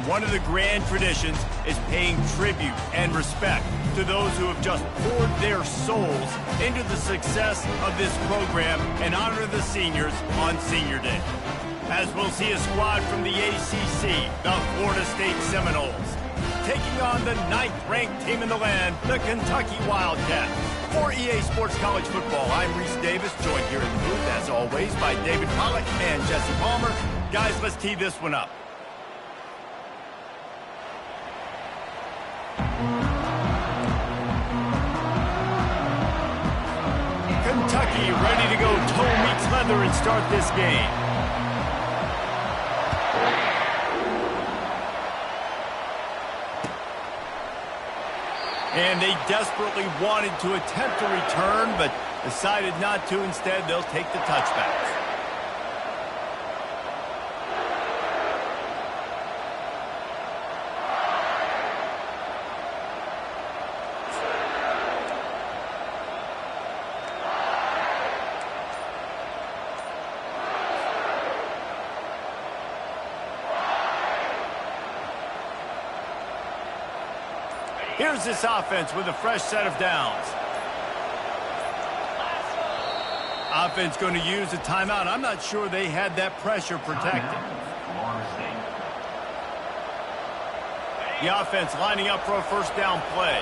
one of the grand traditions is paying tribute and respect to those who have just poured their souls into the success of this program and honor the seniors on Senior Day. As we'll see a squad from the ACC, the Florida State Seminoles, taking on the 9th-ranked team in the land, the Kentucky Wildcats. For EA Sports College Football, I'm Reese Davis, joined here in the booth, as always, by David Pollack and Jesse Palmer. Guys, let's tee this one up. Kentucky ready to go toe meets leather and start this game. And they desperately wanted to attempt a return, but decided not to. Instead, they'll take the touchback. Here's this offense with a fresh set of downs. Offense going to use a timeout. I'm not sure they had that pressure protected. The offense lining up for a first down play.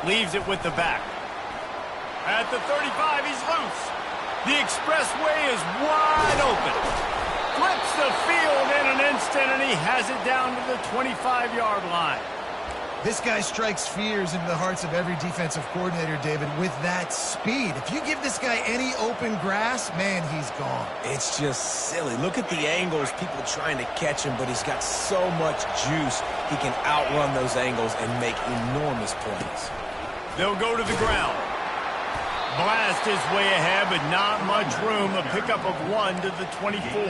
Leaves it with the back. At the 35, he's loose. The expressway is wide open. Flips the field in an instant, and he has it down to the 25-yard line. This guy strikes fears into the hearts of every defensive coordinator, David, with that speed. If you give this guy any open grass, man, he's gone. It's just silly. Look at the angles, people trying to catch him, but he's got so much juice. He can outrun those angles and make enormous plays. They'll go to the ground. Blast his way ahead, but not much room. A pickup of 1 to the 24.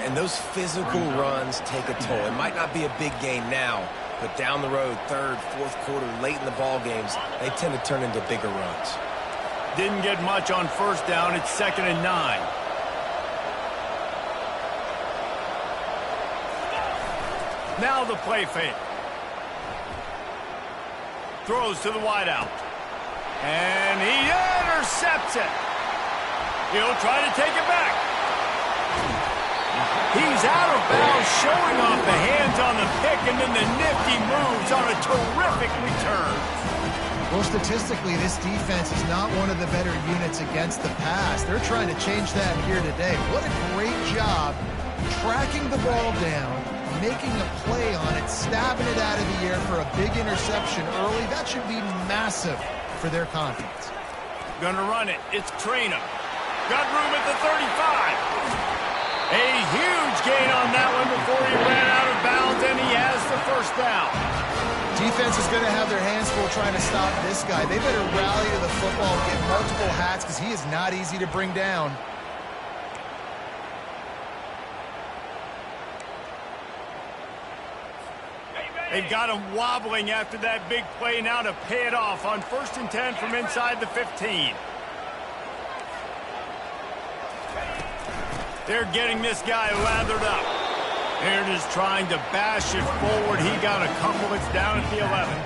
And those physical runs take a toll. It might not be a big gain now, but down the road, third, fourth quarter, late in the ball games, they tend to turn into bigger runs. Didn't get much on first down. It's 2nd and 9. Now the play fake. Throws to the wideout. And he intercepts it. He'll try to take it back. He's out of bounds, showing off the hands on the pick, and then the nifty moves on a terrific return. Well, statistically, this defense is not one of the better units against the pass. They're trying to change that here today. What a great job tracking the ball down, making a play on it, stabbing it out of the air for a big interception early. That should be massive for their confidence. Gonna run it. It's Trainer. Got room at the 35. A huge gain on that one before he ran out of bounds, and he has the first down. Defense is going to have their hands full trying to stop this guy. They better rally to the football and get multiple hats because he is not easy to bring down. They've got him wobbling after that big play now to pay it off on 1st and 10 from inside the 15. They're getting this guy lathered up. They're just trying to bash it forward. He got a couple. It's down at the 11.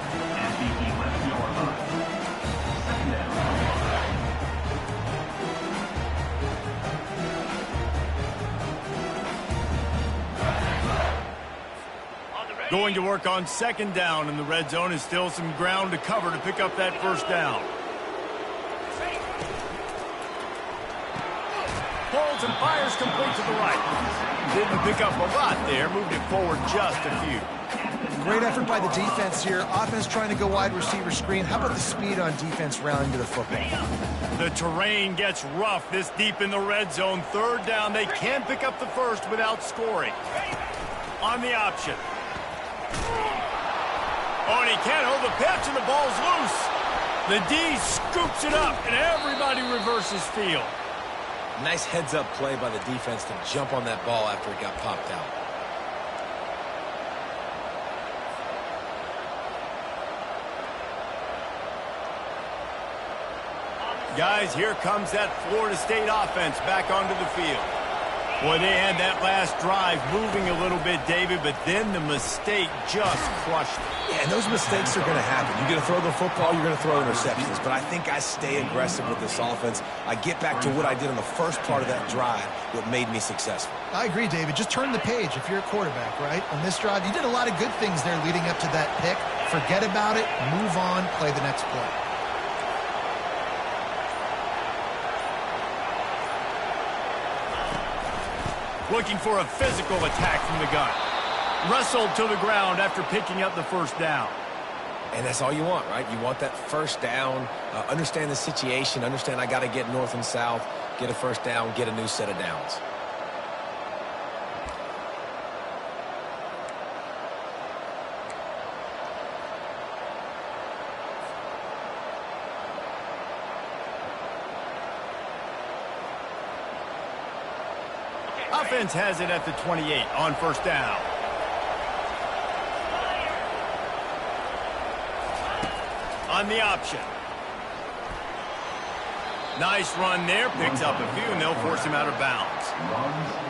Going to work on 2nd down in the red zone. Is still some ground to cover to pick up that first down. Holds and fires complete to the right. Didn't pick up a lot there. Moved it forward just a few. Great effort by the defense here. Offense trying to go wide receiver screen. How about the speed on defense rallying to the football? The terrain gets rough this deep in the red zone. 3rd down. They can pick up the first without scoring. On the option. Oh, and he can't hold the pitch, and the ball's loose. The D scoops it up, and everybody reverses field. Nice heads-up play by the defense to jump on that ball after it got popped out. Guys, here comes that Florida State offense back onto the field. Boy, they had that last drive moving a little bit, David, but then the mistake just crushed it. Yeah, and those mistakes are going to happen. You're going to throw the football, you're going to throw interceptions. But I think I stay aggressive with this offense. I get back to what I did in the first part of that drive, what made me successful. I agree, David. Just turn the page if you're a quarterback, right? On this drive, you did a lot of good things there leading up to that pick. Forget about it, move on, play the next play. Looking for a physical attack from the gun. Wrestled to the ground after picking up the first down. And that's all you want, right? You want that first down, understand the situation, understand I got to get north and south, get a first down, get a new set of downs. Offense has it at the 28 on first down. On the option. Nice run there. Picks up a few, and they'll force him out of bounds.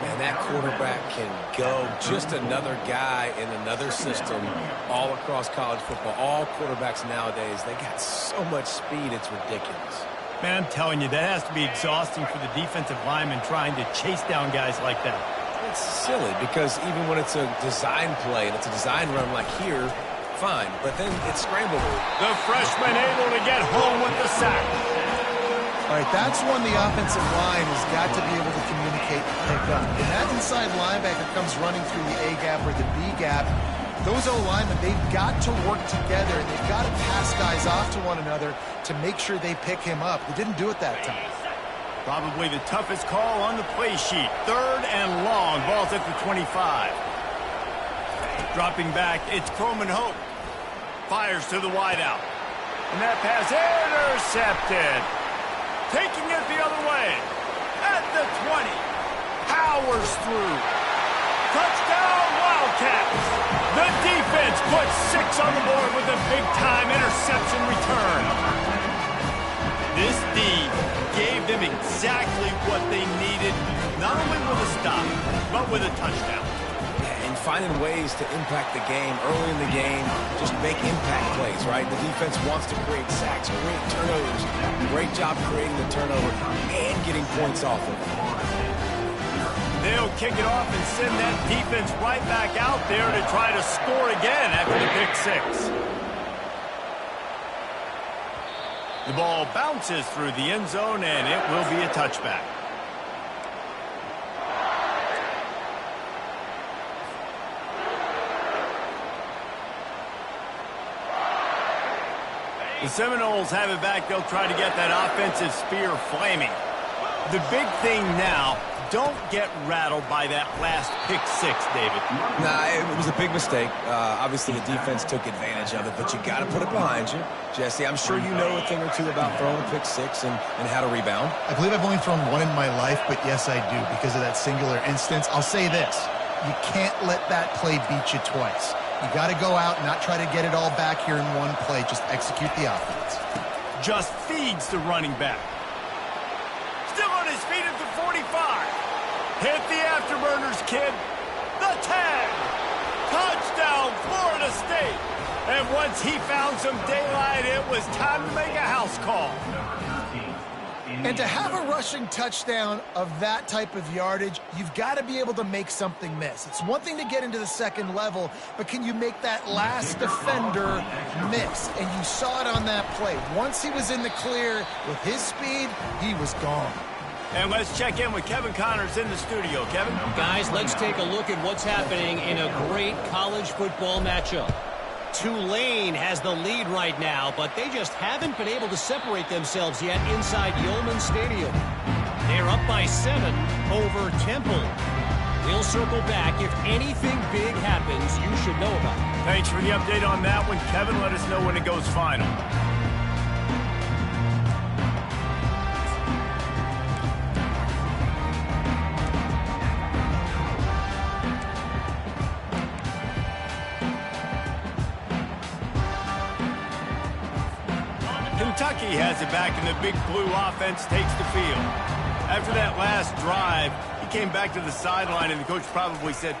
Man, that quarterback can go. Just another guy in another system all across college football. All quarterbacks nowadays, they got so much speed, it's ridiculous. Man, I'm telling you, that has to be exhausting for the defensive lineman trying to chase down guys like that. It's silly because even when it's a design play and it's a design run like here, fine, but then it's scrambled. The freshman able to get home with the sack. All right, that's when the offensive line has got to be able to communicate and pick up. When that inside linebacker comes running through the A gap or the B gap, those O-linemen, they've got to work together, and they've got to pass guys off to one another to make sure they pick him up. They didn't do it that time. Probably the toughest call on the play sheet. 3rd and long. Ball's at the 25. Dropping back, it's Croman Hope. Fires to the wideout. And that pass intercepted. Taking it the other way. At the 20. Powers through. Touchdown, Wildcats. The defense puts 6 on the board with a big-time interception return. This D gave them exactly what they needed, not only with a stop, but with a touchdown. And finding ways to impact the game early in the game, just make impact plays, right? The defense wants to create sacks, create turnovers. Great job creating the turnover and getting points off of it. They'll kick it off and send that defense right back out there to try to score again after the pick 6. The ball bounces through the end zone, and it will be a touchback. The Seminoles have it back. They'll try to get that offensive spear flaming. The big thing now, don't get rattled by that last pick 6, David. Nah, it was a big mistake. Obviously, the defense took advantage of it, but you got to put it behind you. Jesse, I'm sure you know a thing or two about throwing a pick 6 and how to rebound. I believe I've only thrown one in my life, but yes, I do because of that singular instance. I'll say this. You can't let that play beat you twice. You got to go out and not try to get it all back here in one play. Just execute the offense. Just feeds the running back. Still on his feet at the 45. Hit the afterburners, kid. The tag. Touchdown, Florida State. And once he found some daylight, it was time to make a house call. And to have a rushing touchdown of that type of yardage, you've got to be able to make something miss. It's one thing to get into the second level, but can you make that last defender miss? And you saw it on that play. Once he was in the clear with his speed, he was gone. And let's check in with Kevin Connors in the studio. Kevin? Guys, let's take a look at what's happening in a great college football matchup. Tulane has the lead right now, but they just haven't been able to separate themselves yet inside Yulman Stadium. They're up by 7 over Temple. We'll circle back. If anything big happens, you should know about it. Thanks for the update on that one, Kevin. Let us know when it goes final. Kentucky has it back, and the big blue offense takes the field. After that last drive, he came back to the sideline, and the coach probably said,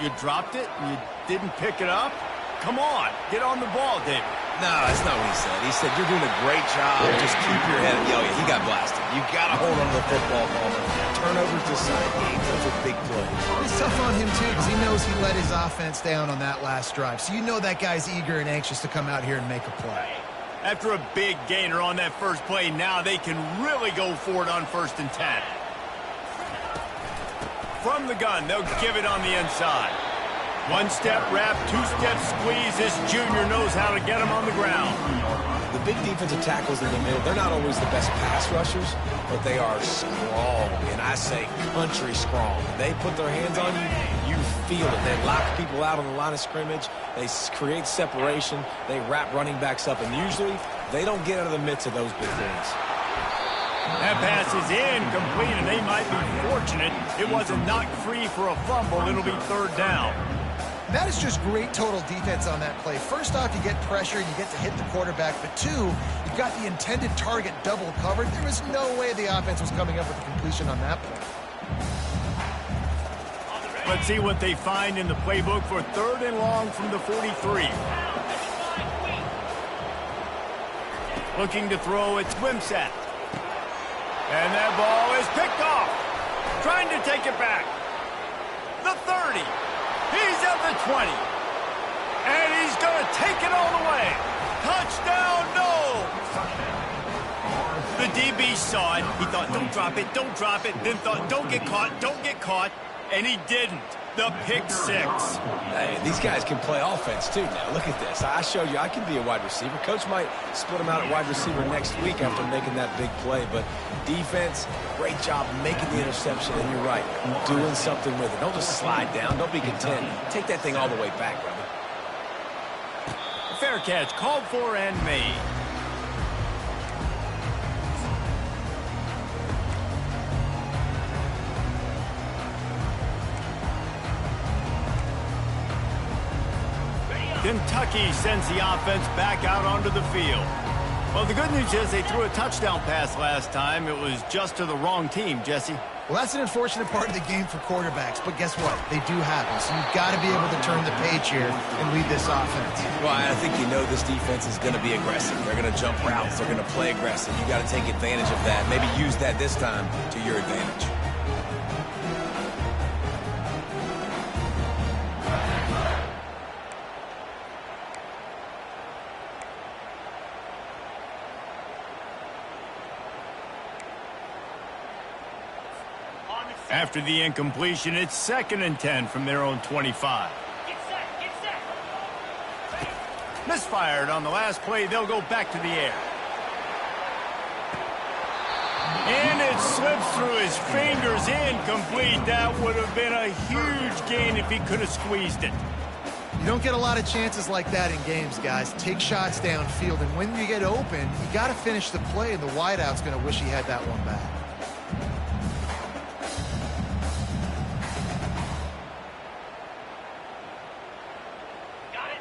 "You dropped it? You didn't pick it up? Come on, get on the ball, David." No, that's not what he said. He said, "You're doing a great job. Just keep your head." Yo, he got blasted. You got to hold on to the football, Palmer. Turnovers decide games. Those are big plays. It's tough on him, too, because he knows he let his offense down on that last drive. So you know that guy's eager and anxious to come out here and make a play. After a big gainer on that first play, now they can really go for it on 1st and 10. From the gun, they'll give it on the inside. One-step wrap, two-step squeeze. This junior knows how to get him on the ground. The big defensive tackles in the middle, they're not always the best pass rushers, but they are strong, and I say country strong. They put their hands on you, you feel it. They lock people out on the line of scrimmage. They create separation. They wrap running backs up, and usually they don't get out of the midst of those big things. That pass is incomplete, and they might be fortunate it wasn't knocked free for a fumble. It'll be 3rd down. That is just great total defense on that play. First off, you get pressure, you get to hit the quarterback. But 2, you've got the intended target double covered. There was no way the offense was coming up with a completion on that play. Let's see what they find in the playbook for 3rd and long from the 43. Looking to throw, it's Wimsatt. And that ball is picked off. Trying to take it back. The 30. He's at the 20. And he's going to take it all the way. Touchdown, no! The DB saw it. He thought, don't drop it, don't drop it. Then thought, don't get caught, don't get caught. And he didn't. The pick 6. Hey, these guys can play offense, too, now. Look at this. I showed you I can be a wide receiver. Coach might split him out at wide receiver next week after making that big play. But defense, great job making the interception. And you're right, doing something with it. Don't just slide down. Don't be content. Take that thing all the way back, brother. Fair catch, called for and made. Kentucky sends the offense back out onto the field. Well, the good news is they threw a touchdown pass last time. It was just to the wrong team, Jesse. Well, that's an unfortunate part of the game for quarterbacks, but guess what? They do happen, so you've got to be able to turn the page here and lead this offense. Well, I think you know this defense is going to be aggressive. They're going to jump routes. They're going to play aggressive. You got to take advantage of that. Maybe use that this time to your advantage. After the incompletion, it's 2nd and 10 from their own 25. Misfired on the last play. They'll go back to the air. And it slips through his fingers. Incomplete. That would have been a huge gain if he could have squeezed it. You don't get a lot of chances like that in games, guys. Take shots downfield, and when you get open, you got to finish the play, and the wideout's going to wish he had that one back.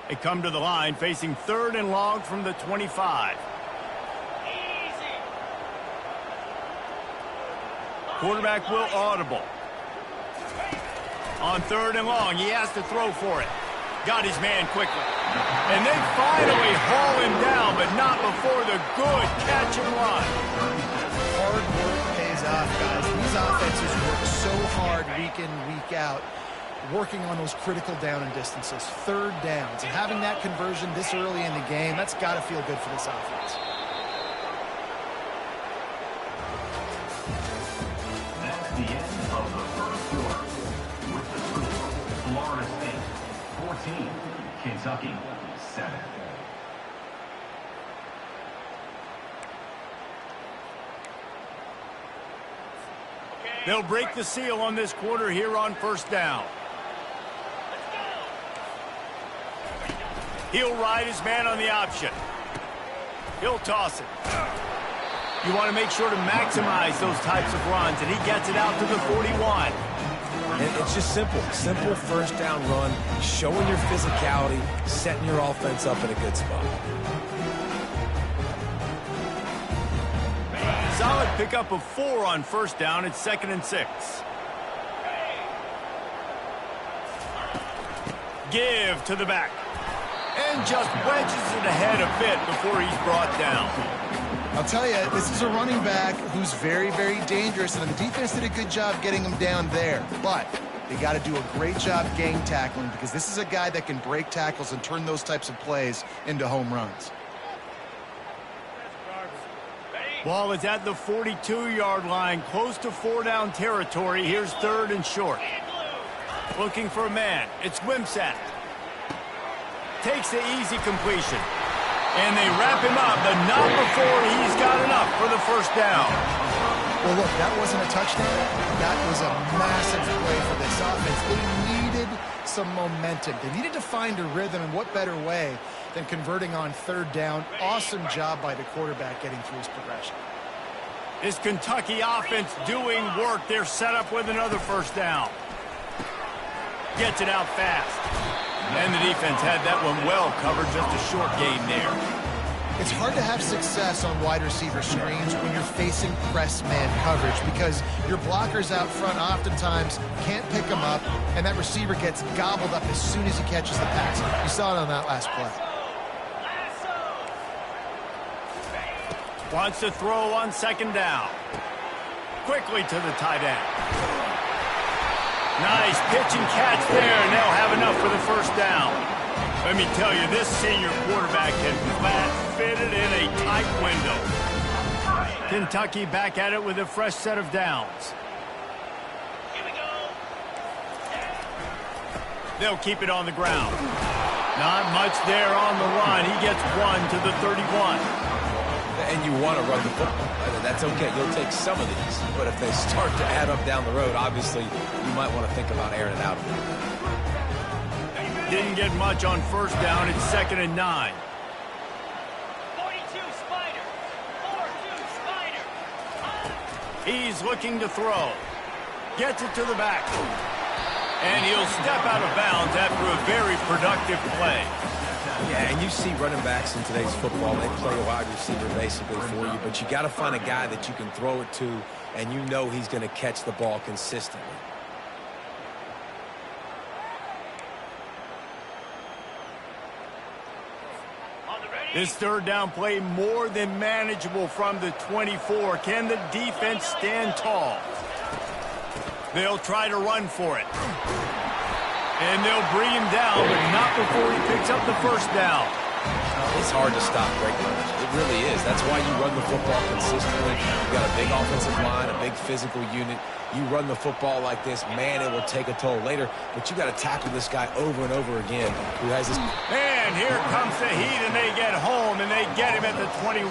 They come to the line facing 3rd and long from the 25. Quarterback will audible. On 3rd and long, he has to throw for it. Got his man quickly. And they finally haul him down, but not before the good catch and run. Hard work pays off, guys. These offenses work so hard week in, week out, working on those critical down and distances, 3rd downs. And having that conversion this early in the game, that's got to feel good for this offense. That's the end of the first quarter. With the score, Florida State 14, Kentucky 7. They'll break the seal on this quarter here on 1st down. He'll ride his man on the option. He'll toss it. You want to make sure to maximize those types of runs, and he gets it out to the 41. And it's just simple. Simple 1st down run, showing your physicality, setting your offense up in a good spot. solid pickup of 4 on first down. It's 2nd and 6. Give to the back. And just wedges it ahead a bit before he's brought down. I'll tell you, this is a running back who's very, very dangerous, and the defense did a good job getting him down there. But they got to do a great job gang tackling, because this is a guy that can break tackles and turn those types of plays into home runs. Ball is at the 42-yard line, close to 4-down territory. Here's 3rd and short. Looking for a man. It's Wimsatt. Takes the easy completion. And they wrap him up, but not before he's got enough for the first down. Well, look, that wasn't a touchdown. That was a massive play for this offense. They needed some momentum. They needed to find a rhythm, and what better way than converting on 3rd down. Awesome job by the quarterback getting through his progression. This Kentucky offense doing work. They're set up with another first down. Gets it out fast. And the defense had that one well covered, just a short gain there. It's hard to have success on wide receiver screens when you're facing press man coverage, because your blockers out front oftentimes can't pick them up, and that receiver gets gobbled up as soon as he catches the pass. You saw it on that last play. Wants to throw on 2nd down. Quickly to the tight end. Nice pitch and catch there, and they'll have enough for the first down. Let me tell you, this senior quarterback can flat fit it in a tight window. Kentucky back at it with a fresh set of downs. Here we go. They'll keep it on the ground. Not much there on the run. He gets 1 to the 31. And you want to run the football. That's okay. You'll take some of these. But if they start to add up down the road, obviously, you might want to think about airing it out a bit. Didn't get much on first down. It's 2nd and 9. 42 Spider. 4-2 Spider. He's looking to throw. Gets it to the back. And he'll step out of bounds after a very productive play. Yeah, and you see running backs in today's football, they play a wide receiver basically for you, but you got to find a guy that you can throw it to, and you know he's going to catch the ball consistently. This 3rd down play more than manageable from the 24. Can the defense stand tall? They'll try to run for it. And they'll bring him down, but not before he picks up the first down. It's hard to stop great runners. It really is. That's why you run the football consistently. You got a big offensive line, a big physical unit. You run the football like this, man, it will take a toll later. But you got to tackle this guy over and over again who has this. And here comes the heat, and they get home, and they get him at the 21.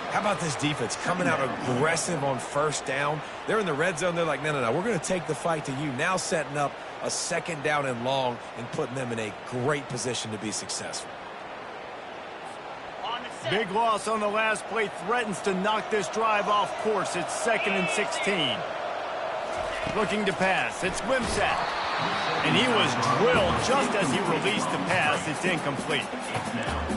How about this defense coming out aggressive on first down? They're in the red zone. They're like, no, we're going to take the fight to you. Now setting up a 2nd down and long and putting them in a great position to be successful. Big loss on the last play, threatens to knock this drive off course. It's 2nd and 16. Looking to pass. It's Wimsatt. And he was drilled just as he released the pass. It's incomplete.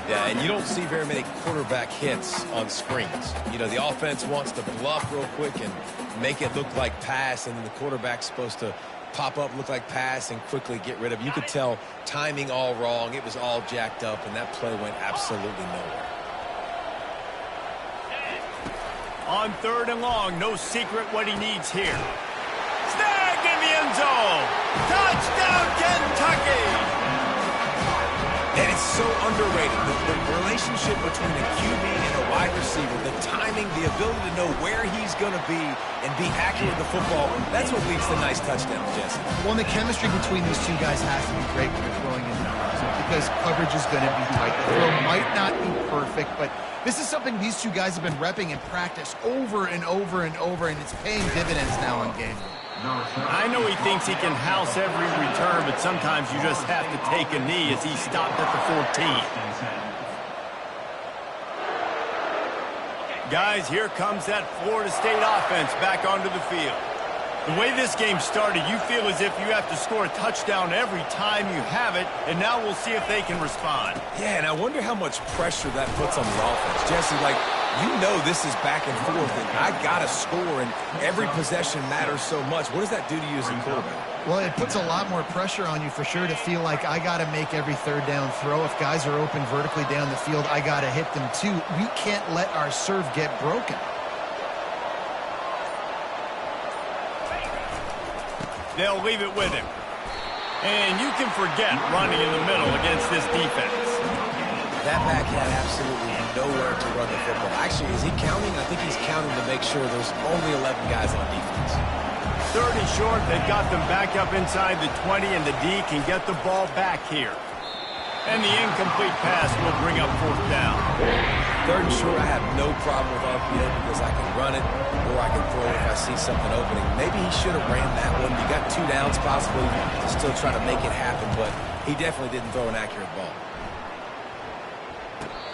Yeah, and you don't see very many quarterback hits on screens. You know, the offense wants to bluff real quick and make it look like pass, and then the quarterback's supposed to pop up, look like pass, and quickly get rid of it. You could tell timing all wrong. It was all jacked up, and that play went absolutely nowhere. On 3rd and long, no secret what he needs here. Snagged in the end zone. Touchdown, Kentucky! And it's so underrated. The relationship between a QB and a wide receiver, the timing, the ability to know where he's going to be and be accurate with the football, that's what leads to nice touchdowns, Jesse. Well, and the chemistry between these two guys has to be great when they're throwing into the zone, because coverage is going to be tight. The throw might not be perfect, but this is something these two guys have been repping in practice over and over and over, and it's paying dividends now in game. I know he thinks he can house every return, but sometimes you just have to take a knee as he stopped at the 14. Guys, here comes that Florida State offense back onto the field. The way this game started, you feel as if you have to score a touchdown every time you have it, and now we'll see if they can respond. Yeah, and I wonder how much pressure that puts on the offense. Jesse, like, You know this is back and forth, and I got to score, and every possession matters so much. What does that do to you as a quarterback? Well, it puts a lot more pressure on you for sure to feel like I got to make every third down throw. If guys are open vertically down the field, I got to hit them too. We can't let our serve get broken. They'll leave it with him. And you can forget running in the middle against this defense. That back had absolutely nowhere to run the football. Actually, is he counting? I think he's counting to make sure there's only 11 guys on defense. Third and short, they've got them back up inside the 20, and the D can get the ball back here. And the incomplete pass will bring up fourth down. Third and short, I have no problem with RPO because I can run it or I can throw it if I see something opening. Maybe he should have ran that one. You got 2 downs possibly to still try to make it happen, but he definitely didn't throw an accurate ball.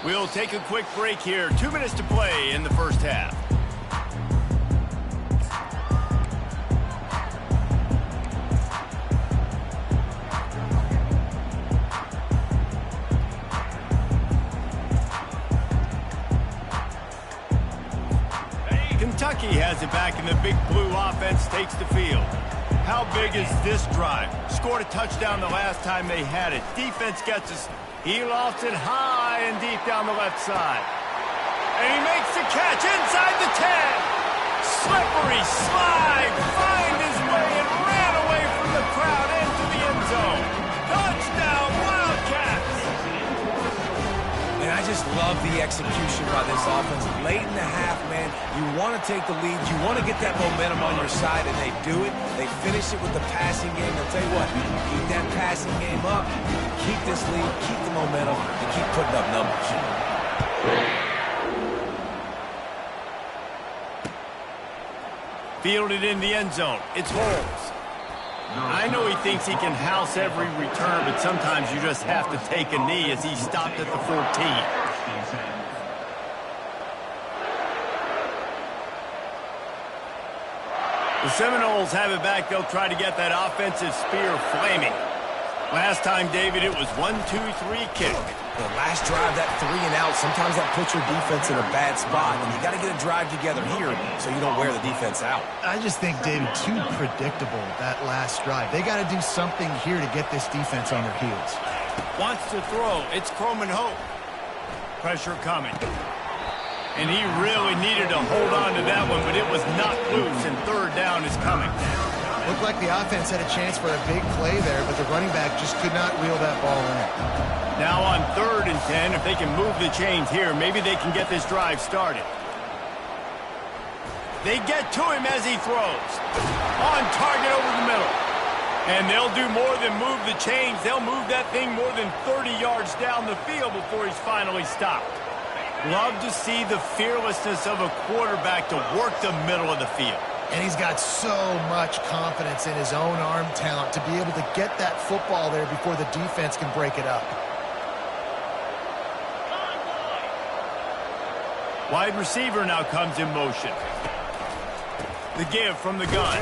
We'll take a quick break here. 2 minutes to play in the first half. Kentucky has it back, and the big blue offense takes the field. How big is this drive? Scored a touchdown the last time they had it. Defense gets us. He lost it high and deep down the left side. And he makes the catch inside the 10. Slippery slide, find his way and ran away from the crowd into the end zone. Touchdown, Wildcats! And I just love the execution by this offense. Late in the half, man, you want to take the lead. You want to get that momentum on your side, and they do it. They finish it with the passing game. I'll tell you what, keep that passing game up, keep this lead, keep the momentum, and keep putting up numbers. Fielded in the end zone. It's Holmes. I know he thinks he can house every return, but sometimes you just have to take a knee as he stopped at the 14. The Seminoles have it back. They'll try to get that offensive spear flaming. Last time, David, it was 1-2-3 kick. The last drive, that 3 and out, sometimes that puts your defense in a bad spot, and you got to get a drive together here so you don't wear the defense out. I just think, David, too predictable, that last drive. They got to do something here to get this defense on their heels. Wants to throw. It's Croman Hope. Pressure coming. And he really needed to hold on to that one, but it was not loose, and third down is coming. Looked like the offense had a chance for a big play there, but the running back just could not reel that ball in. Now on 3rd and 10, if they can move the chains here, maybe they can get this drive started. They get to him as he throws. On target over the middle. And they'll do more than move the chains. They'll move that thing more than 30 yards down the field before he's finally stopped. Love to see the fearlessness of a quarterback to work the middle of the field. And he's got so much confidence in his own arm talent to be able to get that football there before the defense can break it up. Wide receiver now comes in motion. The give from the gun.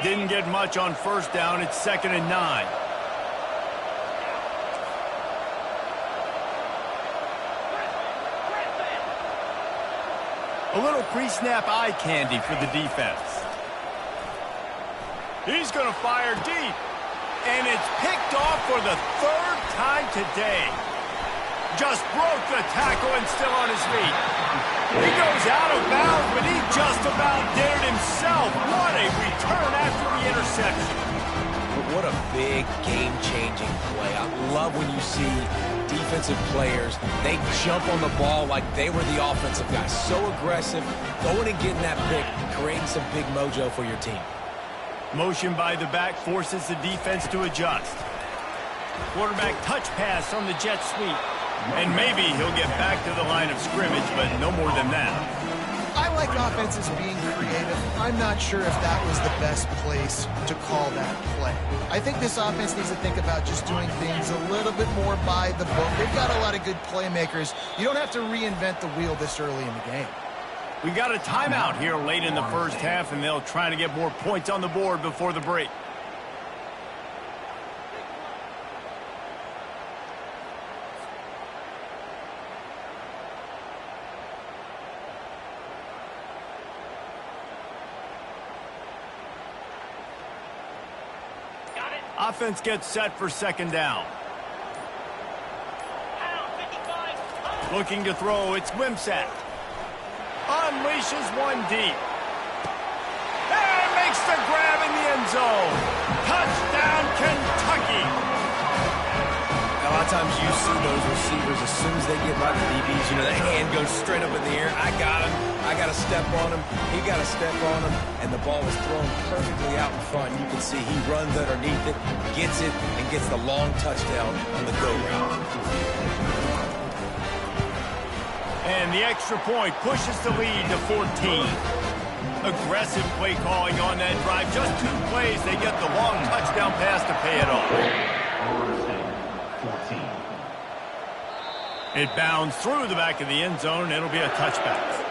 Didn't get much on first down. It's 2nd and 9. A little pre-snap eye candy for the defense. He's going to fire deep. And it's picked off for the 3rd time today. Just broke the tackle and still on his feet. He goes out of bounds, but he just about did it himself. What a return after the interception. But what a big game-changing play. I love when you see defensive players, they jump on the ball like they were the offensive guys. So aggressive, going and getting that pick, creating some big mojo for your team. Motion by the back forces the defense to adjust. Quarterback touch pass on the jet sweep. And maybe he'll get back to the line of scrimmage, but no more than that. I like offenses being creative. I'm not sure if that was the best place to call that play. I think this offense needs to think about just doing things a little bit more by the book. They've got a lot of good playmakers. You don't have to reinvent the wheel this early in the game. We got a timeout here late in the first half, and they'll try to get more points on the board before the break. Got it. Offense gets set for second down. Pound 55. Looking to throw, it's Wimsatt. Unleashes one deep. And makes the grab in the end zone. Touchdown, Kentucky. A lot of times you see those receivers, as soon as they get by the DBs, you know, that hand goes straight up in the air. I got him. I got to step on him. He got to step on him. And the ball was thrown perfectly out in front. You can see he runs underneath it, gets it, and gets the long touchdown on the go route. And the extra point pushes the lead to 14. Aggressive play calling on that drive. Just 2 plays, they get the long touchdown pass to pay it off. It bounds through the back of the end zone. It'll be a touchback.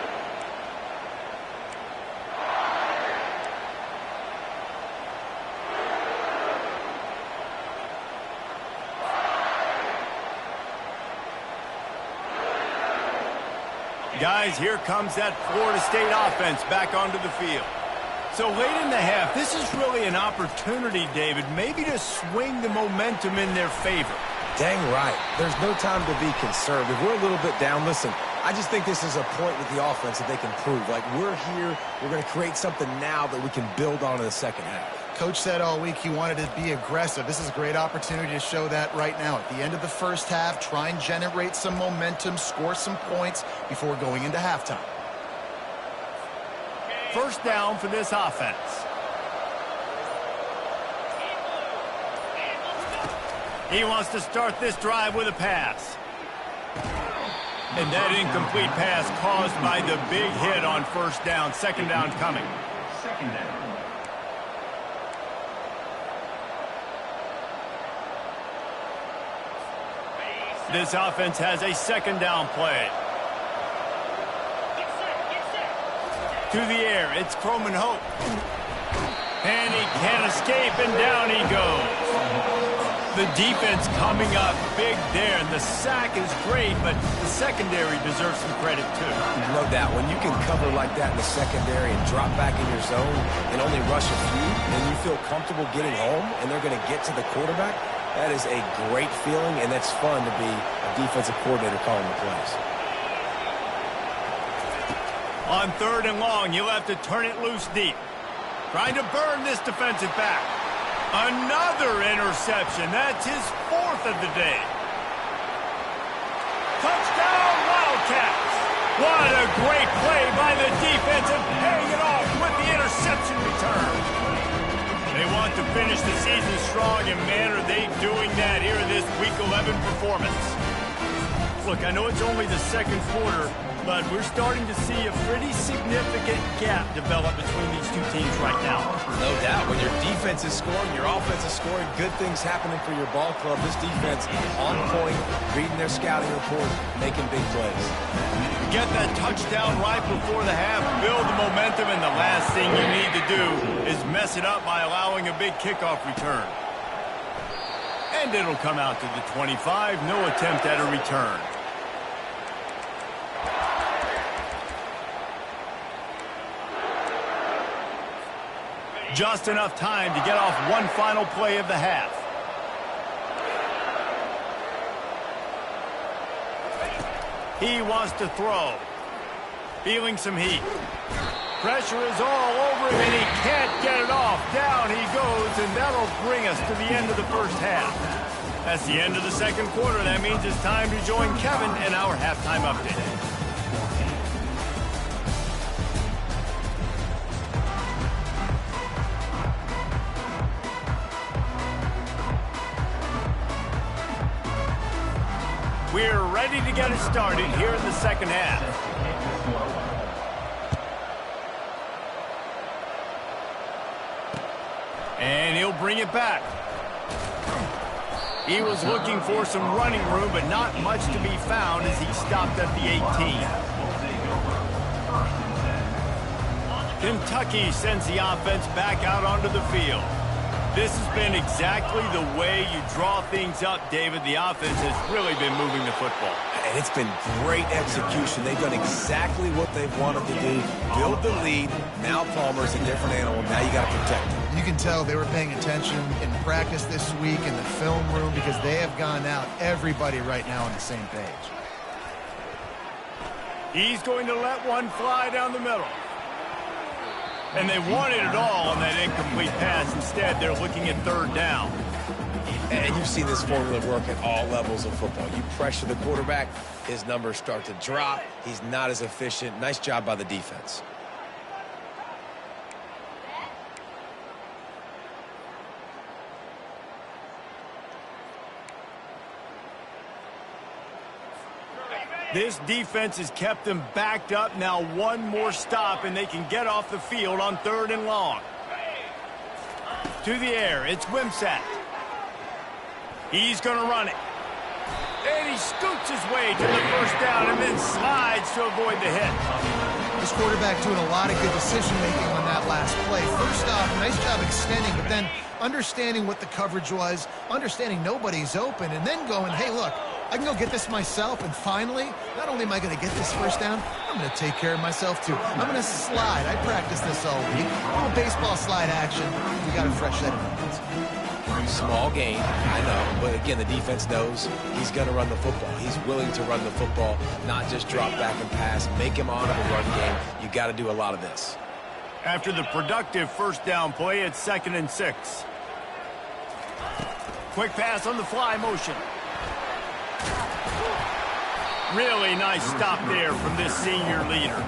Guys, here comes that Florida State offense back onto the field. So late in the half, this is really an opportunity, David, maybe to swing the momentum in their favor. Dang right. There's no time to be concerned. If we're a little bit down, listen, I just think this is a point with the offense that they can prove. Like, we're here, we're going to create something now that we can build on in the second half. Coach said all week he wanted to be aggressive. This is a great opportunity to show that right now. At the end of the first half, try and generate some momentum, score some points before going into halftime. First down for this offense. He wants to start this drive with a pass. And that incomplete pass caused by the big hit on first down. Second down coming. Second down. This offense has a second down play. Get set. To the air, it's Croman Hope. And he can't escape, and down he goes. The defense coming up big there, and the sack is great, but the secondary deserves some credit too. No doubt. When you can cover like that in the secondary and drop back in your zone and only rush a few, and you feel comfortable getting home, and they're going to get to the quarterback, that is a great feeling, and that's fun to be a defensive coordinator calling the plays. On third and long, you'll have to turn it loose deep. Trying to burn this defensive back. Another interception. That's his 4th of the day. Touchdown, Wildcats. What a great play by the defense and paying it off with the interception return. They want to finish the season strong, and man, are they doing that here in this Week 11 performance. Look, I know it's only the second quarter, but we're starting to see a pretty significant gap develop between these two teams right now. No doubt. When your defense is scoring, your offense is scoring, good things happening for your ball club. This defense on point, reading their scouting report, making big plays. Get that touchdown right before the half, build the momentum, and the last thing you need to do is mess it up by allowing a big kickoff return. And it'll come out to the 25, no attempt at a return. Just enough time to get off one final play of the half. He wants to throw. Feeling some heat. Pressure is all over him, and he can't get it off. Down he goes, and that'll bring us to the end of the first half. That's the end of the second quarter. That means it's time to join Kevin in our halftime update. We're ready to get it started here in the second half. And he'll bring it back. He was looking for some running room, but not much to be found as he stopped at the 18. Kentucky sends the offense back out onto the field. This has been exactly the way you draw things up, David. The offense has really been moving the football. And it's been great execution. They've done exactly what they've wanted to do. Build the lead. Now Palmer's a different animal. Now you got to protect him. You can tell they were paying attention in practice this week in the film room because they have gone out, everybody right now on the same page. He's going to let one fly down the middle. And they wanted it all on that incomplete pass. Instead, they're looking at third down. And you've seen this formula work at all levels of football. You pressure the quarterback, his numbers start to drop. He's not as efficient. Nice job by the defense. This defense has kept them backed up. Now one more stop, and they can get off the field on 3rd and long. To the air, it's Wimsatt. He's going to run it. And he scoots his way to the first down and then slides to avoid the hit. This quarterback doing a lot of good decision-making on that last play. First off, nice job extending, but then understanding what the coverage was, understanding nobody's open, and then going, hey, look, I can go get this myself, and finally, not only am I going to get this first down, I'm going to take care of myself, too. I'm going to slide. I practiced this all week. A little baseball slide action. We got a fresh set of hands. Small gain, I know, but again, the defense knows he's going to run the football. He's willing to run the football, not just drop back and pass, make him on a run game. You got to do a lot of this. After the productive first down play, it's 2nd and 6. Quick pass on the fly motion. Really nice stop there from this senior leader.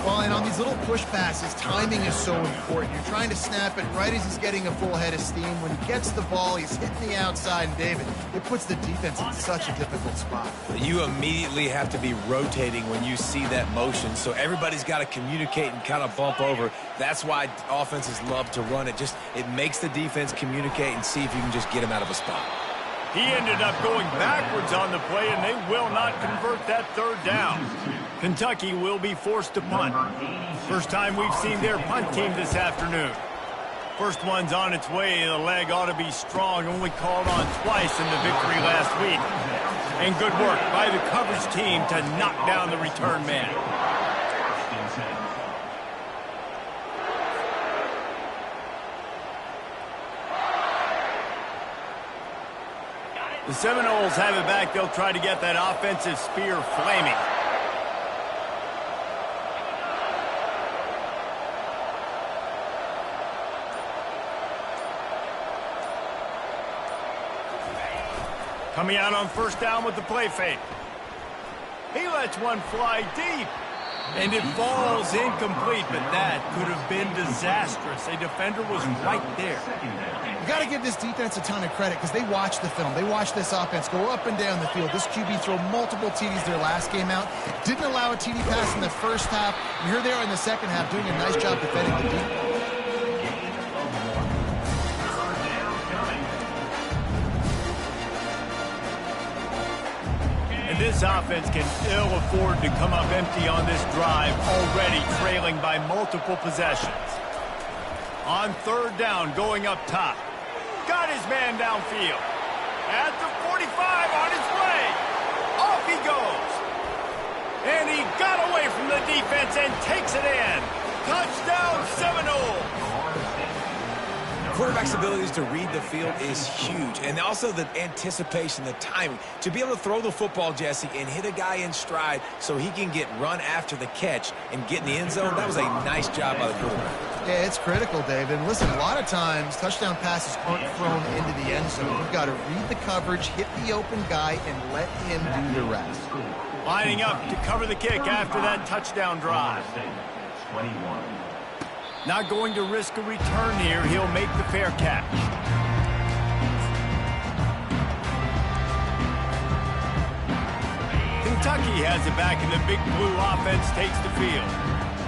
Well, and on these little push passes, timing is so important. You're trying to snap it right as he's getting a full head of steam. When he gets the ball, he's hitting the outside, and David, it puts the defense in such a difficult spot. You immediately have to be rotating when you see that motion, so everybody's got to communicate and kind of bump over. That's why offenses love to run it. It makes the defense communicate and see if you can just get him out of a spot. He ended up going backwards on the play, and they will not convert that 3rd down. Kentucky will be forced to punt. First time we've seen their punt team this afternoon. First one's on its way. The leg ought to be strong. Only called on twice in the victory last week. And good work by the coverage team to knock down the return man. The Seminoles have it back. They'll try to get that offensive spear flaming. Coming out on first down with the play fake. He lets one fly deep. And it falls incomplete, but that could have been disastrous. A defender was right there. You got to give this defense a ton of credit because they watch the film. They watch this offense go up and down the field. This QB throw multiple TDs their last game out. Didn't allow a TD pass in the first half. And here they are in the second half doing a nice job defending the defense. This offense can ill afford to come up empty on this drive, already trailing by multiple possessions. On 3rd down, going up top. Got his man downfield. At the 45, on his way. Off he goes. And he got away from the defense and takes it in. Touchdown, Seminoles. Quarterback's abilities to read the field is huge, and also the anticipation, the timing. To be able to throw the football, Jesse, and hit a guy in stride so he can get run after the catch and get in the end zone, that was a nice job by the quarterback. Yeah, it's critical, David. And listen, a lot of times touchdown passes aren't thrown into the end zone. You've got to read the coverage, hit the open guy, and let him do the rest. Lining up to cover the kick after that touchdown drive. 21. Not going to risk a return here. He'll make the fair catch. Kentucky has it back, and the Big Blue offense takes the field.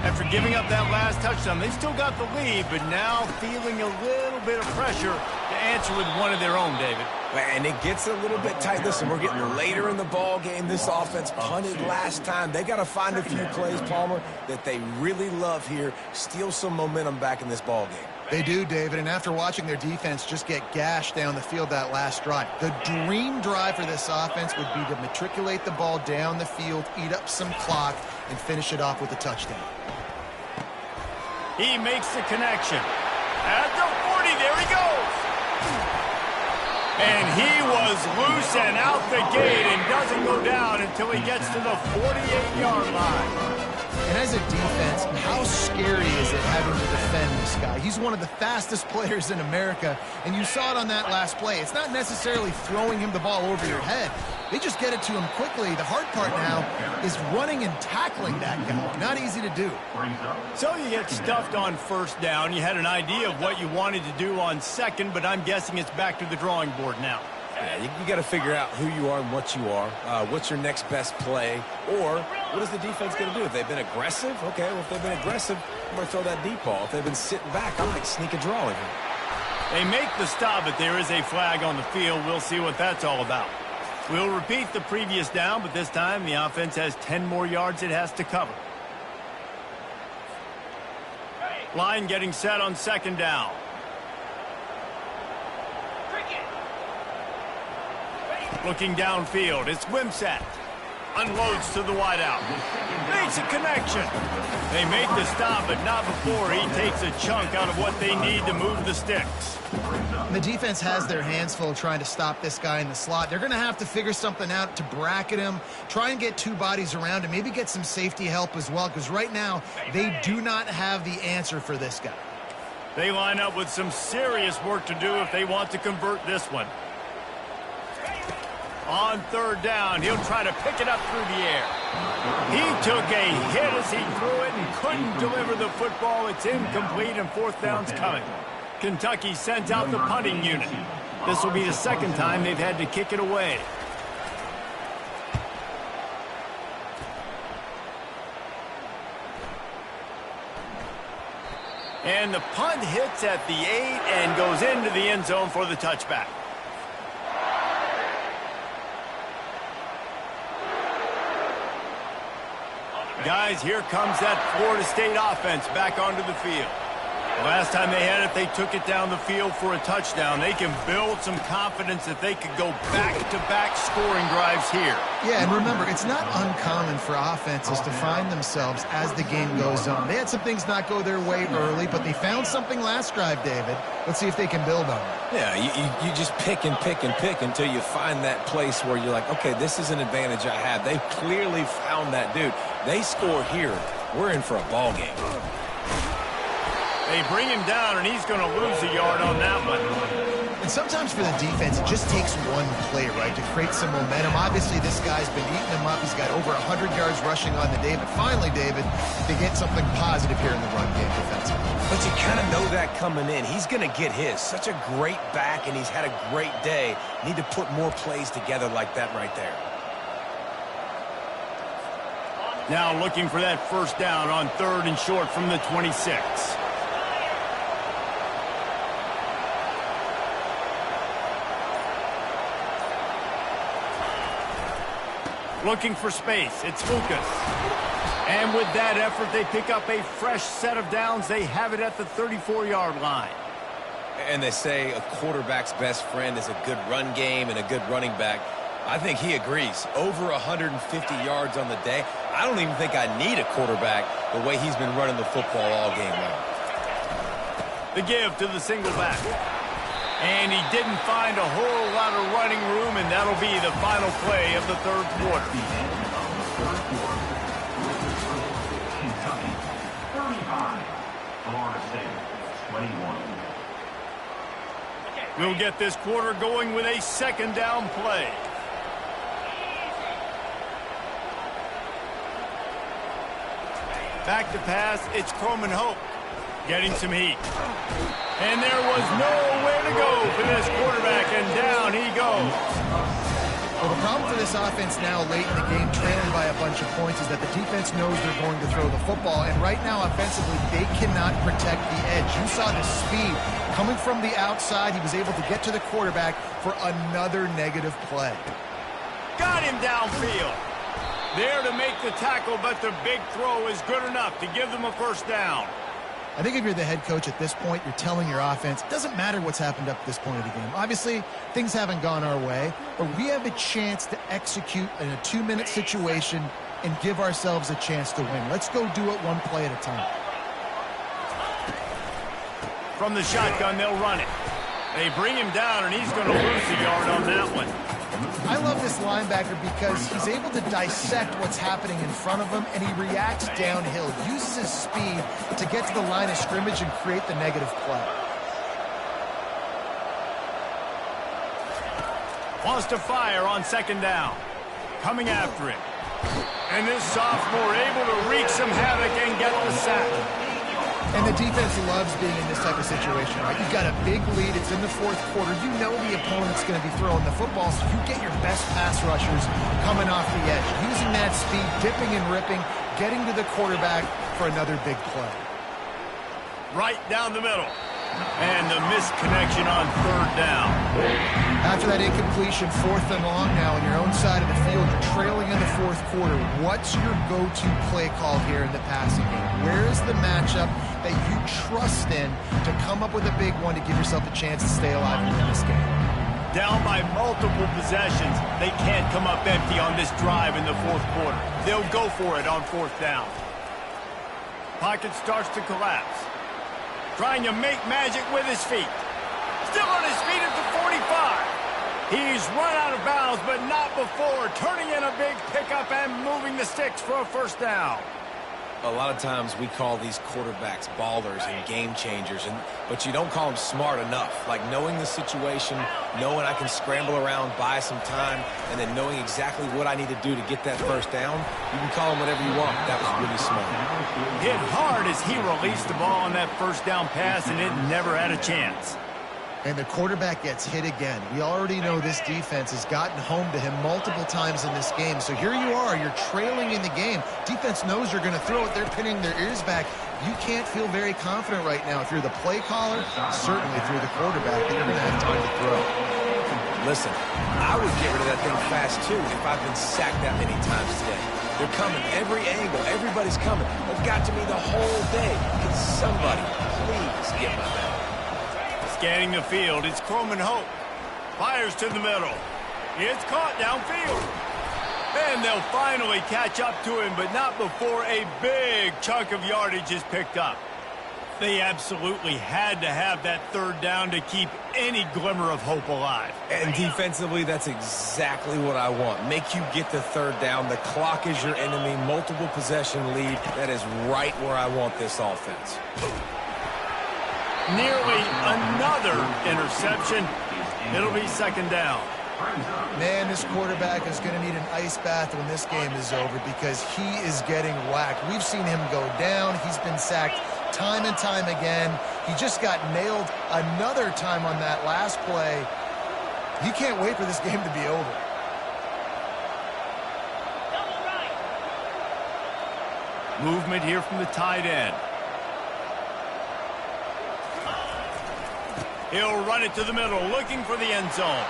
After giving up that last touchdown, they still got the lead, but now feeling a little bit of pressure to answer with one of their own, David. And it gets a little bit tight. Listen, we're getting later in the ball game. This offense punted last time. They got to find a few plays, Palmer, that they really love here. Steal some momentum back in this ball game. They do, David, and after watching their defense just get gashed down the field that last drive, the dream drive for this offense would be to matriculate the ball down the field, eat up some clock, and finish it off with a touchdown. He makes the connection. At the 40, there he goes. And he was loose and out the gate and doesn't go down until he gets to the 48-yard line. And as a defense, how scary is it having to defend this guy? He's one of the fastest players in America, and you saw it on that last play. It's not necessarily throwing him the ball over your head. They just get it to him quickly. The hard part now is running and tackling that guy. Not easy to do. So you get stuffed on first down. You had an idea of what you wanted to do on second, but I'm guessing it's back to the drawing board now. Yeah, you got to figure out who you are and what you are. What's your next best play? Or what is the defense going to do? If they've been aggressive, okay, well, if they've been aggressive, I'm going to throw that deep ball. If they've been sitting back, I might sneak a draw in here. They make the stop, but there is a flag on the field. We'll see what that's all about. We'll repeat the previous down, but this time the offense has 10 more yards it has to cover. Line getting set on second down. Looking downfield, it's Wimsatt. Unloads to the wideout. Makes a connection. They make the stop, but not before he takes a chunk out of what they need to move the sticks. The defense has their hands full trying to stop this guy in the slot. They're going to have to figure something out to bracket him, try and get two bodies around him, maybe get some safety help as well, because right now they do not have the answer for this guy. They line up with some serious work to do if they want to convert this one. On third down, he'll try to pick it up through the air. He took a hit as he threw it and couldn't deliver the football. It's incomplete, and fourth down's coming. Kentucky sends out the punting unit. This will be the second time they've had to kick it away. And the punt hits at the 8 and goes into the end zone for the touchback. Guys, here comes that Florida State offense back onto the field. Last time they had it, they took it down the field for a touchdown. They can build some confidence that they could go back-to-back scoring drives here. Yeah, and remember, it's not uncommon for offenses to find themselves as the game goes on. They had some things not go their way early, but they found something last drive, David. Let's see if they can build on it. Yeah, you just pick and pick and pick until you find that place where you're like, okay, this is an advantage I have. They've clearly found that dude. They score here, we're in for a ball game. They bring him down, and he's going to lose a yard on that one. And sometimes for the defense, it just takes one play, right, to create some momentum. Obviously, this guy's been eating them up. He's got over 100 yards rushing on the day. But finally, David, they get something positive here in the run game defensively. But you kind of know that coming in. He's going to get his. Such a great back, and he's had a great day. Need to put more plays together like that right there. Now looking for that first down on third and short from the 26. Looking for space. It's Lucas. And with that effort, they pick up a fresh set of downs. They have it at the 34-yard line. And they say a quarterback's best friend is a good run game and a good running back. I think he agrees. Over 150 yards on the day. I don't even think I need a quarterback the way he's been running the football all game long. The give to the single back. And he didn't find a whole lot of running room, and that'll be the final play of the third quarter. Kentucky, 35. Florida State, 21. We'll get this quarter going with a second down play. Back to pass, it's Croman Hope getting some heat. And there was nowhere to go for this quarterback, and down he goes. Well, the problem for this offense now late in the game, trailing by a bunch of points, is that the defense knows they're going to throw the football. And right now, offensively, they cannot protect the edge. You saw the speed coming from the outside. He was able to get to the quarterback for another negative play. Got him downfield. There to make the tackle, but the big throw is good enough to give them a first down. I think if you're the head coach at this point, you're telling your offense, it doesn't matter what's happened up to this point of the game. Obviously, things haven't gone our way, but we have a chance to execute in a 2-minute situation and give ourselves a chance to win. Let's go do it one play at a time. From the shotgun, they'll run it. They bring him down, and he's going to lose a yard on that one. I love this linebacker because he's able to dissect what's happening in front of him, and he reacts downhill, uses his speed to get to the line of scrimmage and create the negative play. Wants to fire on second down. Coming after it. And this sophomore able to wreak some havoc and get the sack. And the defense loves being in this type of situation, right? You've got a big lead. It's in the fourth quarter. You know the opponent's going to be throwing the football, so you get your best pass rushers coming off the edge, using that speed, dipping and ripping, getting to the quarterback for another big play. Right down the middle. And the missed connection on third down. After that incompletion, 4th and long now on your own side of the field, you're trailing in the fourth quarter. What's your go-to play call here in the passing game? Where is the matchup that you trust in to come up with a big one to give yourself a chance to stay alive and win this game? Down by multiple possessions, they can't come up empty on this drive in the fourth quarter. They'll go for it on 4th down. Pocket starts to collapse. Trying to make magic with his feet. Still on his feet at the 45. He's run out of bounds, but not before turning in a big pickup and moving the sticks for a first down. A lot of times we call these quarterbacks ballers and game changers, but you don't call them smart enough. Like knowing the situation, knowing I can scramble around, buy some time, and then knowing exactly what I need to do to get that first down. You can call them whatever you want. That was really smart. Hit hard as he released the ball on that first down pass, and it never had a chance. And the quarterback gets hit again. We already know this defense has gotten home to him multiple times in this game. So here you are, you're trailing in the game. Defense knows you're going to throw it. They're pinning their ears back. You can't feel very confident right now. If you're the play caller, certainly if you're the quarterback, that you're going to have time to throw. Listen, I would get rid of that thing fast, too, if I've been sacked that many times today. They're coming, every angle, everybody's coming. They've got to me the whole day. Can somebody please get my back? Scanning the field, it's Croman Hope. Fires to the middle. It's caught downfield. And they'll finally catch up to him, but not before a big chunk of yardage is picked up. They absolutely had to have that third down to keep any glimmer of hope alive. And defensively, that's exactly what I want. Make you get the third down. The clock is your enemy. Multiple possession lead. That is right where I want this offense. Nearly another interception. It'll be second down. Man, this quarterback is going to need an ice bath when this game is over because he is getting whacked. We've seen him go down. He's been sacked time and time again. He just got nailed another time on that last play. He can't wait for this game to be over. Movement here from the tight end. He'll run it to the middle, looking for the end zone.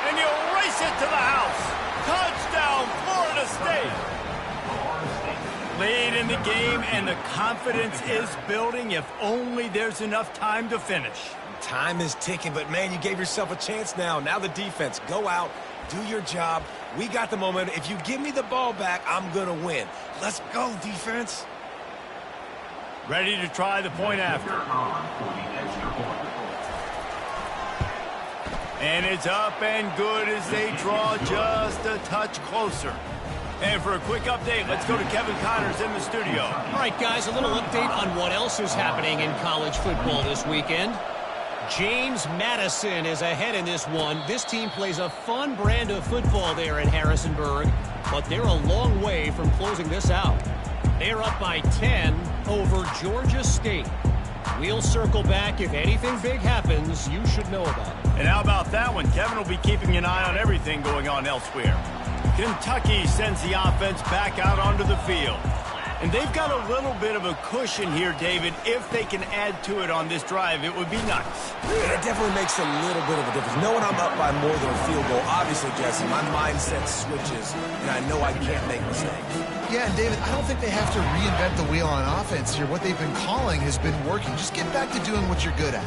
And he'll race it to the house. Touchdown, Florida State. Late in the game, and the confidence is building if only there's enough time to finish. Time is ticking, but, man, you gave yourself a chance now. Now the defense, go out, do your job. We got the momentum. If you give me the ball back, I'm going to win. Let's go, defense. Ready to try the point after. And it's up and good as they draw just a touch closer. And for a quick update, let's go to Kevin Connors in the studio. All right, guys, a little update on what else is happening in college football this weekend. James Madison is ahead in this one. This team plays a fun brand of football there in Harrisonburg, but they're a long way from closing this out. They're up by 10 over Georgia State. We'll circle back. If anything big happens, you should know about it. And how about that one? Kevin will be keeping an eye on everything going on elsewhere. Kentucky sends the offense back out onto the field. And they've got a little bit of a cushion here, David. If they can add to it on this drive, it would be nice. And it definitely makes a little bit of a difference. Knowing I'm up by more than a field goal, obviously, Jesse, my mindset switches, and I know I can't make mistakes. Yeah, and David, I don't think they have to reinvent the wheel on offense here. What they've been calling has been working. Just get back to doing what you're good at.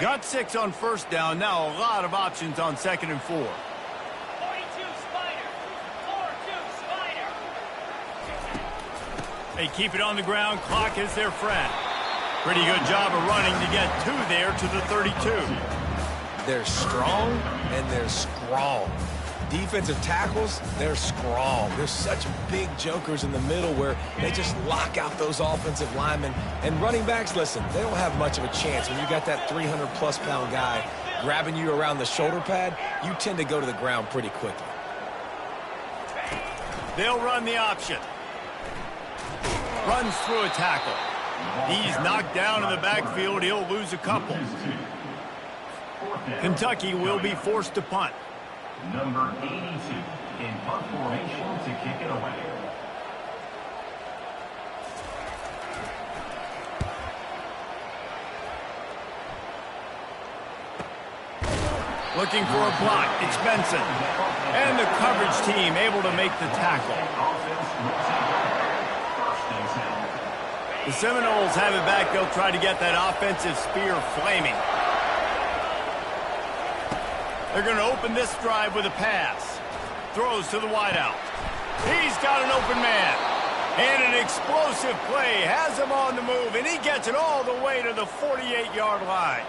Got 6 on first down. Now a lot of options on 2nd and 4. 42 Spider. 4-2 Spider. They keep it on the ground. Clock is their friend. Pretty good job of running to get 2 there to the 32. They're strong and they're strong. Defensive tackles, they're strong. They're such big jokers in the middle where they just lock out those offensive linemen. And running backs, listen, they don't have much of a chance. When you got that 300-plus pound guy grabbing you around the shoulder pad, you tend to go to the ground pretty quickly. They'll run the option. Runs through a tackle. He's knocked down in the backfield. He'll lose a couple. Kentucky will be forced to punt. Number 82 in punt formation to kick it away. Looking for a block. It's Benson. And the coverage team able to make the tackle. The Seminoles have it back. They'll try to get that offensive spear flaming. They're going to open this drive with a pass. Throws to the wideout. He's got an open man. And an explosive play has him on the move, and he gets it all the way to the 48-yard line.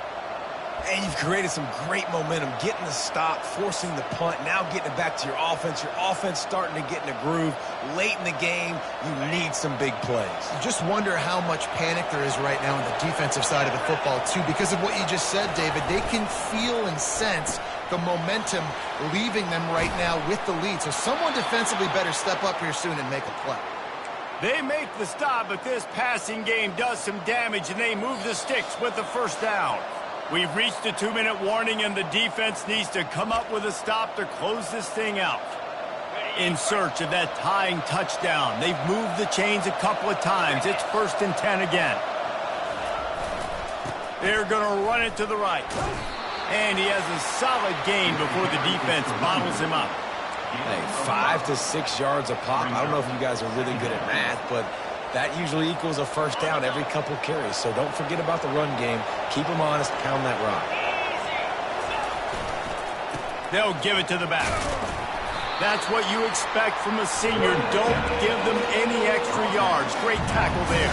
And you've created some great momentum, getting the stop, forcing the punt, now getting it back to your offense. Your offense starting to get in a groove. Late in the game, you need some big plays. You just wonder how much panic there is right now on the defensive side of the football, too. Because of what you just said, David, they can feel and sense the momentum leaving them right now with the lead. So someone defensively better step up here soon and make a play. They make the stop, but this passing game does some damage, and they move the sticks with the first down. We've reached a 2-minute warning, and the defense needs to come up with a stop to close this thing out. In search of that tying touchdown. They've moved the chains a couple of times. It's 1st and 10 again. They're going to run it to the right. And he has a solid gain before the defense bottles him up. Hey, 5 to 6 yards a pop. I don't know if you guys are really good at math, but that usually equals a first down every couple carries. So don't forget about the run game. Keep them honest. Pound that rock. They'll give it to the back. That's what you expect from a senior. Don't give them any extra yards. Great tackle there.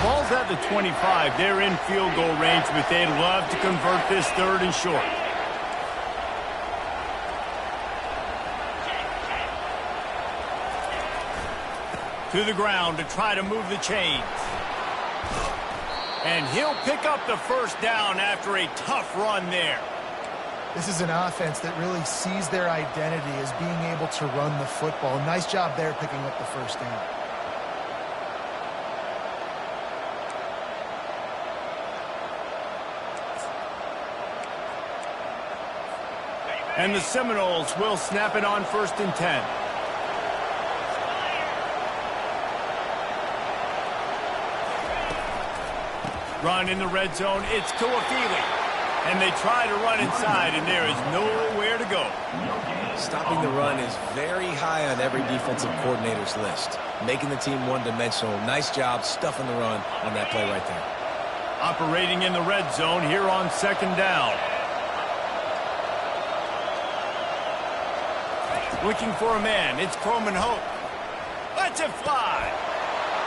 Ball's at the 25. They're in field goal range, but they'd love to convert this 3rd and short. To the ground to try to move the chains. And he'll pick up the first down after a tough run there. This is an offense that really sees their identity as being able to run the football. Nice job there picking up the first down. And the Seminoles will snap it on 1st and 10. Run in the red zone. It's Tuafili. And they try to run inside, and there is nowhere to go. Stopping the run is very high on every defensive coordinator's list. Making the team one-dimensional. Nice job stuffing the run on that play right there. Operating in the red zone here on 2nd down. Looking for a man. It's Croman Hope. Lets it fly.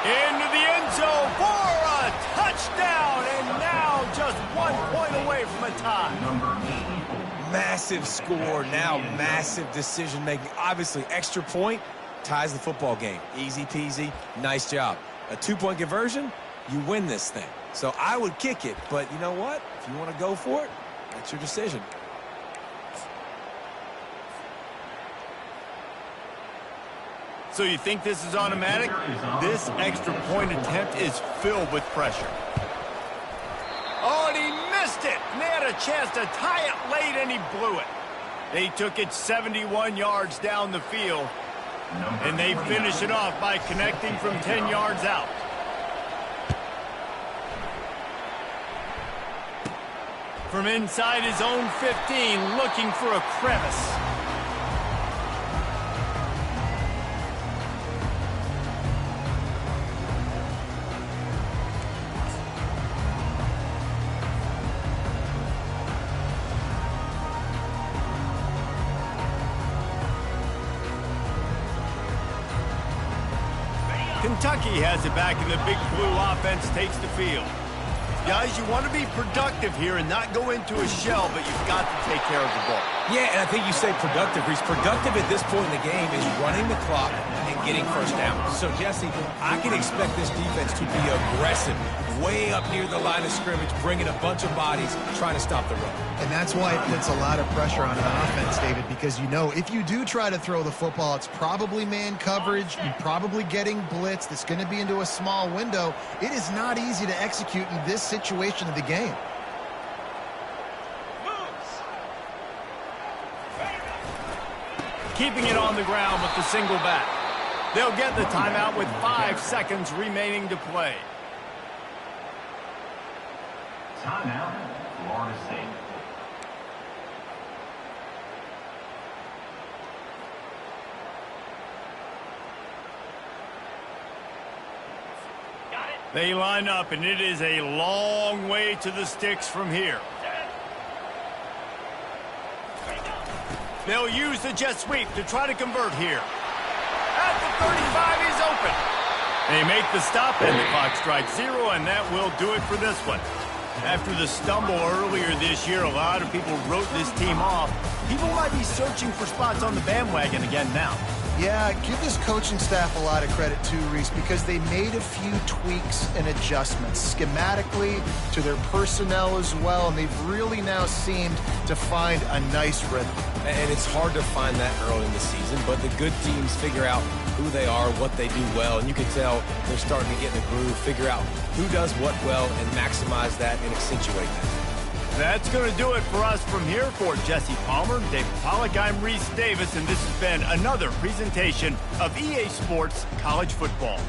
Into the end zone for a touchdown. And now just 1 point away from a tie. Massive score. Now massive decision-making. Obviously, extra point. ties the football game. Easy peasy, nice job. A 2-point conversion, you win this thing. So I would kick it, but you know what? If you want to go for it, that's your decision. So you think this is automatic? This extra point attempt is filled with pressure. Oh, and he missed it. And they had a chance to tie it late, and he blew it. They took it 71 yards down the field, and they finish it off by connecting from 10 yards out. From inside his own 15, looking for a crevice. Kentucky has it back, and the Big Blue offense takes the field. Guys, you want to be productive here and not go into a shell, but you've got to take care of the ball. Yeah, and I think you say productive. Reese, productive at this point in the game is running the clock and getting first down. So, Jesse, I can expect this defense to be aggressive, way up near the line of scrimmage, bringing a bunch of bodies, trying to stop the run. And that's why it puts a lot of pressure on an offense, David, because you know if you do try to throw the football, it's probably man coverage, you're probably getting blitzed, it's going to be into a small window. It is not easy to execute in this situation of the game. Keeping it on the ground with the single back. They'll get the timeout with 5 seconds remaining to play. Timeout, Florida State. They line up, and it is a long way to the sticks from here. They'll use the jet sweep to try to convert here. At the 35, he's open. They make the stop, and the clock strikes 0, and that will do it for this one. After the stumble earlier this year, a lot of people wrote this team off. People might be searching for spots on the bandwagon again now. Yeah, give this coaching staff a lot of credit too, Reese, because they made a few tweaks and adjustments schematically to their personnel as well, and they've really now seemed to find a nice rhythm. And it's hard to find that early in the season, but the good teams figure out who they are, what they do well, and you can tell they're starting to get in the groove, figure out who does what well, and maximize that and accentuate that. That's going to do it for us from here. For Jesse Palmer, David Pollack, I'm Reese Davis, and this has been another presentation of EA Sports College Football.